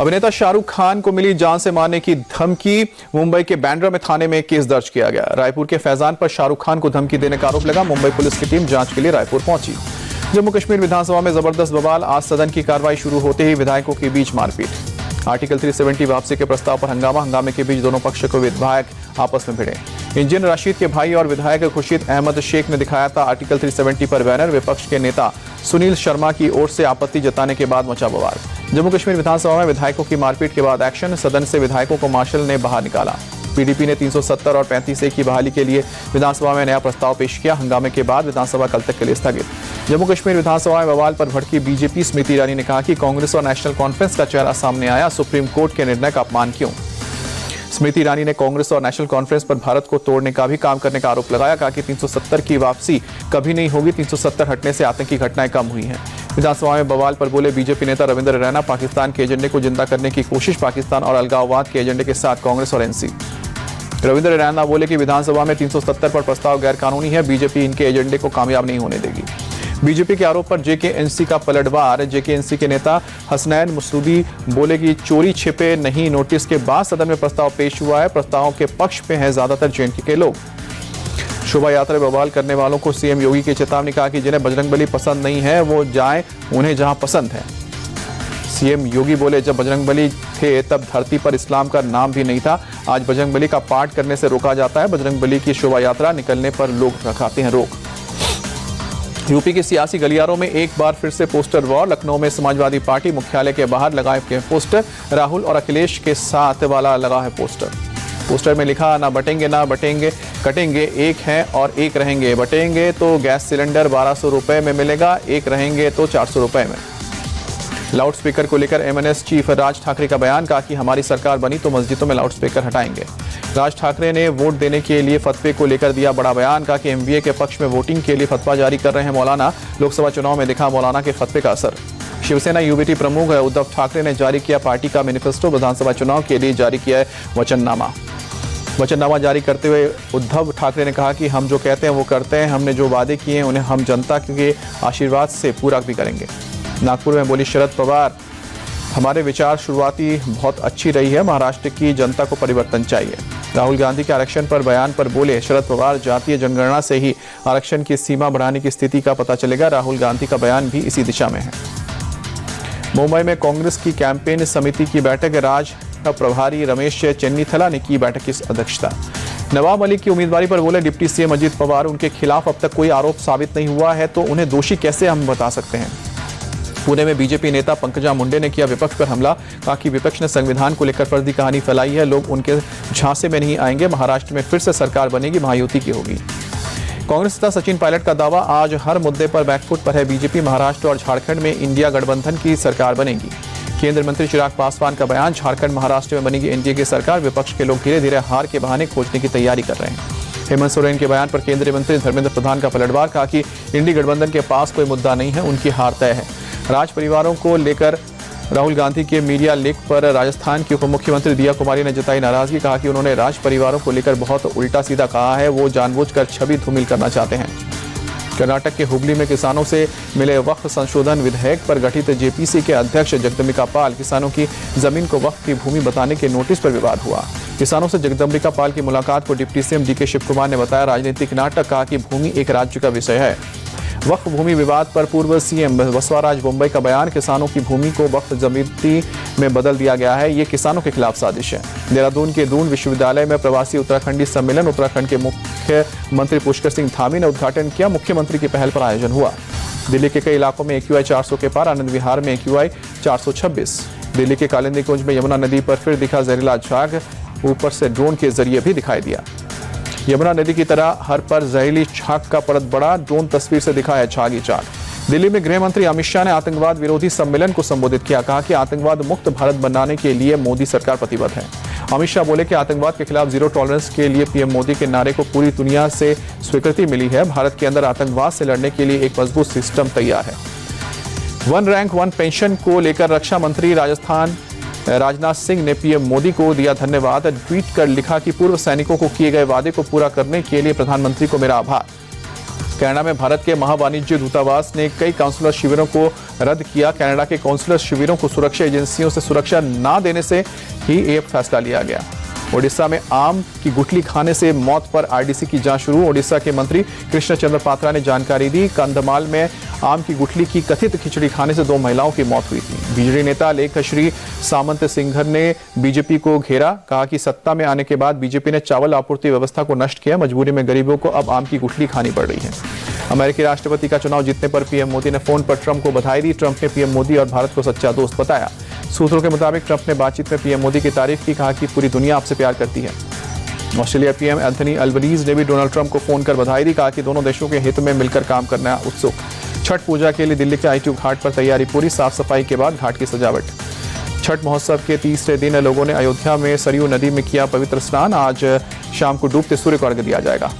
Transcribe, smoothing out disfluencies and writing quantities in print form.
अभिनेता शाहरुख खान को मिली जान से मारने की धमकी। मुंबई के बांद्रा में थाने में केस दर्ज किया गया। रायपुर के फैजान पर शाहरुख खान को धमकी देने का आरोप लगा। मुंबई पुलिस की टीम जांच के लिए रायपुर पहुंची। जम्मू कश्मीर विधानसभा में जबरदस्त बवाल। आज सदन की कार्रवाई शुरू होते ही विधायकों के बीच मारपीट। आर्टिकल 370 वापसी के प्रस्ताव पर हंगामे के बीच दोनों पक्ष के विधायक आपस में भिड़े। इंजीनियर राशिद के भाई और विधायक खुर्शीद अहमद शेख ने दिखाया था आर्टिकल 370 पर बैनर। विपक्ष के नेता सुनील शर्मा की ओर से आपत्ति जताने के बाद मचा बवाल। जम्मू कश्मीर विधानसभा में विधायकों की मारपीट के बाद एक्शन। सदन से विधायकों को मार्शल ने बाहर निकाला। पीडीपी ने 370 और 35A की बहाली के लिए विधानसभा में नया प्रस्ताव पेश किया। हंगामे के बाद विधानसभा कल तक के लिए स्थगित। जम्मू कश्मीर विधानसभा में बवाल पर भड़की बीजेपी। स्मृति ईरानी ने कहा कि कांग्रेस और नेशनल कॉन्फ्रेंस का चेहरा सामने आया। सुप्रीम कोर्ट के निर्णय का अपमान क्यों? स्मृति ईरानी ने कांग्रेस और नेशनल कॉन्फ्रेंस पर भारत को तोड़ने का भी काम करने का आरोप लगाया। कहा कि 370 की वापसी कभी नहीं होगी। 370 हटने से आतंकी घटनाएं कम हुई हैं। विधानसभा में बवाल पर बोले बीजेपी नेता रविंद्र रैना। पाकिस्तान के एजेंडे को जिंदा करने की कोशिश। पाकिस्तान और अलगाववाद के एजेंडे के साथ कांग्रेस और एनसी। रविंद्र रैना बोले कि विधानसभा में 370 पर प्रस्ताव गैर कानूनी है। बीजेपी इनके एजेंडे को कामयाब नहीं होने देगी। बीजेपी के आरोप पर जेकेएनसी का पलटवार। जेकेएनसी के नेता हसनैन मसूदी बोले कि चोरी छिपे नहीं। नोटिस के बाद सदन में प्रस्ताव पेश हुआ है। प्रस्ताव के पक्ष में है ज्यादातर जेएनके के लोग। शोभा यात्रा में बवाल करने वालों को सीएम योगी की चेतावनी। कहा कि जिन्हें बजरंगबली पसंद नहीं है वो जाएं उन्हें जहां पसंद है। सीएम योगी बोले जब बजरंगबली थे तब धरती पर इस्लाम का नाम भी नहीं था। आज बजरंगबली का पाठ करने से रोका जाता है। बजरंगबली की शोभा यात्रा निकलने पर लोग रखाते हैं रोक। यूपी के सियासी गलियारों में एक बार फिर से पोस्टर वॉर। लखनऊ में समाजवादी पार्टी मुख्यालय के बाहर लगाए गए पोस्टर। राहुल और अखिलेश के साथ वाला लगा है पोस्टर। पोस्टर में लिखा ना बटेंगे कटेंगे, एक हैं और एक रहेंगे। बटेंगे तो गैस सिलेंडर 1200 रुपए में मिलेगा, एक रहेंगे तो 400 रुपए में। लाउड स्पीकर को लेकर एमएनएस चीफ राज ठाकरे का बयान। कहा कि हमारी सरकार बनी तो मस्जिदों में लाउड स्पीकर हटाएंगे। राज ठाकरे ने वोट देने के लिए फतवे को लेकर दिया बड़ा बयान। कहा कि एमबीए के पक्ष में वोटिंग के लिए फतवा जारी कर रहे हैं मौलाना। लोकसभा चुनाव में दिखा मौलाना के फतवे का असर। शिवसेना यूबीटी प्रमुख उद्धव ठाकरे ने जारी किया पार्टी का मैनिफेस्टो। विधानसभा चुनाव के लिए जारी किया है वचननामा जारी करते हुए उद्धव ठाकरे ने कहा कि हम जो कहते हैं वो करते हैं। हमने जो वादे किए हैं उन्हें हम जनता के आशीर्वाद से पूरा भी करेंगे। नागपुर में बोली शरद पवार, हमारे विचार शुरुआती बहुत अच्छी रही है। महाराष्ट्र की जनता को परिवर्तन चाहिए। राहुल गांधी के आरक्षण पर बयान पर बोले शरद पवार, जातीय जनगणना से ही आरक्षण की सीमा बढ़ाने की स्थिति का पता चलेगा। राहुल गांधी का बयान भी इसी दिशा में है। मुंबई में कांग्रेस की कैंपेन समिति की बैठक। राज प्रभारी रमेश चेन्नीथला ने की बैठक की अध्यक्षता। नवाब मलिक की उम्मीदवारी पर बोले डिप्टी सीएम अजित पवार, उनके खिलाफ अब तक कोई आरोप साबित नहीं हुआ है तो उन्हें दोषी कैसे हम बता सकते हैं। पुणे में बीजेपी नेता पंकजा मुंडे ने किया विपक्ष पर हमला। कहा कि विपक्ष ने संविधान को लेकर फर्जी कहानी फैलाई है। लोग उनके झांसे में नहीं आएंगे। महाराष्ट्र में फिर से सरकार बनेगी, महायुति की होगी। कांग्रेस नेता सचिन पायलट का दावा, आज हर मुद्दे पर बैकफुट पर है बीजेपी। महाराष्ट्र और झारखंड में इंडिया गठबंधन की सरकार बनेगी। केंद्रीय मंत्री चिराग पासवान का बयान, झारखंड महाराष्ट्र में बनेगी एनडीए की सरकार। विपक्ष के लोग धीरे धीरे हार के बहाने खोजने की तैयारी कर रहे हैं। हेमंत सोरेन के बयान पर केंद्रीय मंत्री धर्मेंद्र प्रधान का पलटवार। कहा कि इंडी गठबंधन के पास कोई मुद्दा नहीं है, उनकी हार तय है। राज परिवारों को लेकर राहुल गांधी के मीडिया लीक पर राजस्थान की उप मुख्यमंत्री दिया कुमारी ने जताई नाराजगी। कहा कि उन्होंने राज परिवारों को लेकर बहुत उल्टा सीधा कहा है। वो जानबूझकर छवि धूमिल करना चाहते हैं। कर्नाटक के हुबली में किसानों से मिले वक्फ संशोधन विधेयक पर गठित जेपीसी के अध्यक्ष जगदम्बिका पाल, किसानों की जमीन को वक्फ की भूमि बताने के नोटिस पर विवाद हुआ। किसानों से जगदम्बिका पाल की मुलाकात को deputy CM DK Shivakumar ने बताया राजनीतिक नाटक। कहा कि भूमि एक राज्य का विषय है। वक्फ भूमि विवाद पर पूर्व सीएम बसवराज बोम्बई का बयान, किसानों की भूमि को वक्फ जमीन में बदल दिया गया है। ये किसानों के खिलाफ साजिश है। देहरादून के दून विश्वविद्यालय में प्रवासी उत्तराखंडी सम्मेलन। उत्तराखंड के मुख्यमंत्री पुष्कर सिंह धामी ने उद्घाटन किया। मुख्यमंत्री की पहल पर आयोजन हुआ। दिल्ली के कई इलाकों में AQI 400 के पार। आनंद विहार में AQI 426। दिल्ली के कालिंदी कुंज में यमुना नदी पर फिर दिखा जहरीला झाग। ऊपर से ड्रोन के जरिए भी दिखाई दिया। यमुना नदी की तरह हर पर जहरीली झाग का परत बढ़ा। ड्रोन तस्वीर से दिखाया झागी झाग। दिल्ली में गृह मंत्री अमित शाह ने आतंकवाद विरोधी सम्मेलन को संबोधित किया। कहा कि आतंकवाद मुक्त भारत बनाने के लिए मोदी सरकार प्रतिबद्ध है। अमित शाह बोले कि आतंकवाद के खिलाफ जीरो टॉलरेंस के लिए पीएम मोदी के नारे को पूरी दुनिया से स्वीकृति मिली है। भारत के अंदर आतंकवाद से लड़ने के लिए एक मजबूत सिस्टम तैयार है। वन रैंक वन पेंशन को लेकर रक्षा मंत्री राजनाथ सिंह ने पीएम मोदी को दिया धन्यवाद। ट्वीट कर लिखा कि पूर्व सैनिकों को किए गए वादे को पूरा करने के लिए प्रधानमंत्री को मेरा आभार। कनाडा में भारत के महावाणिज्य दूतावास ने कई काउंसलर शिविरों को रद्द किया। कनाडा के काउंसलर शिविरों को सुरक्षा एजेंसियों से सुरक्षा न देने से ही ये फैसला लिया गया। ओडिशा में आम की गुठली खाने से मौत पर आरडीसी की जांच शुरू। ओडिशा के मंत्री कृष्ण चंद्र पात्रा ने जानकारी दी। कंधमाल में आम की गुठली की कथित खिचड़ी खाने से 2 महिलाओं की मौत हुई थी। बीजेडी नेता लेखश्री सामंत सिंघर ने बीजेपी को घेरा। कहा कि सत्ता में आने के बाद बीजेपी ने चावल आपूर्ति व्यवस्था को नष्ट किया। मजबूरी में गरीबों को अब आम की गुठली खानी पड़ रही है। अमेरिकी राष्ट्रपति का चुनाव जीतने पर पीएम मोदी ने फोन पर ट्रंप को बधाई दी। ट्रंप ने पीएम मोदी और भारत को सच्चा दोस्त बताया। सूत्रों के मुताबिक ट्रंप ने बातचीत में पीएम मोदी की तारीफ की। कहा कि पूरी दुनिया आपसे प्यार करती है। ऑस्ट्रेलिया पीएम एंथनी अल्बनीज ने भी डोनाल्ड ट्रंप को फोन कर बधाई दी। कहा कि दोनों देशों के हित में मिलकर काम करना उत्सुक। छठ पूजा के लिए दिल्ली के आई2 घाट पर तैयारी पूरी। साफ सफाई के बाद घाट की सजावट। छठ महोत्सव के तीसरे दिन लोगों ने अयोध्या में सरयू नदी में किया पवित्र स्नान। आज शाम को डूबते सूर्य को अर्घ्य दिया जाएगा।